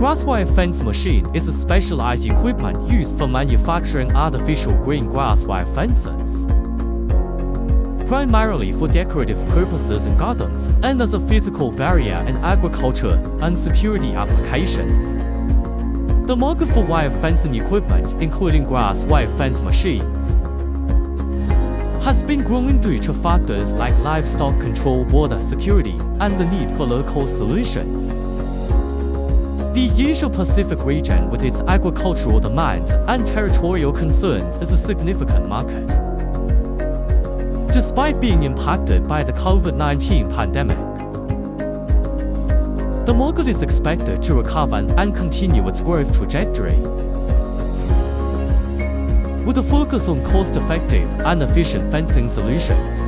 Grass wire fence machine is a specialized equipment used for manufacturing artificial green grass wire fences, primarily for decorative purposes in gardens and as a physical barrier in agriculture and security applications. The market for wire fencing equipment, including grass wire fence machines, has been growing due to factors like livestock control, border security, and the need for local solutions. The Asia-Pacific region, with its agricultural demands and territorial concerns, is a significant market. Despite being impacted by the COVID-19 pandemic, the market is expected to recover and continue its growth trajectory. With a focus on cost-effective and efficient fencing solutions,